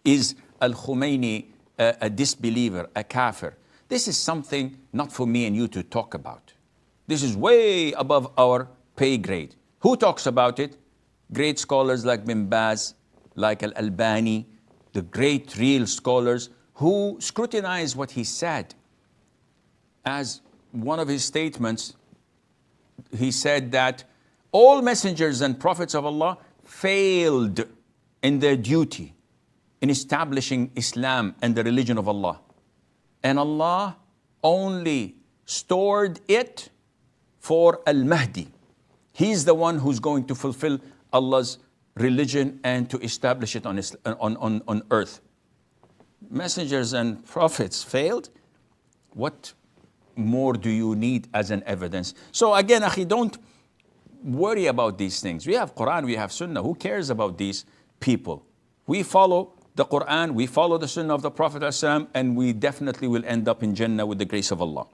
Is Al-Khomeini a disbeliever, a kafir? This is something not for me and you to talk about. This is way above our pay grade. Who talks about it? Great scholars like Bin Baz, like Al-Albani, the great real scholars who scrutinize what he said. As one of his statements, he said that all messengers and prophets of Allah failed in their duty in establishing Islam and the religion of Allah. And Allah only stored it for Al-Mahdi. He's the one who's going to fulfill Allah's religion and to establish it on earth. Messengers and prophets failed. What more do you need as an evidence? So again, akhi, don't worry about these things. We have Quran, we have Sunnah. Who cares about these people? We follow the Quran, we follow the Sunnah of the Prophet ﷺ, and we definitely will end up in Jannah with the grace of Allah.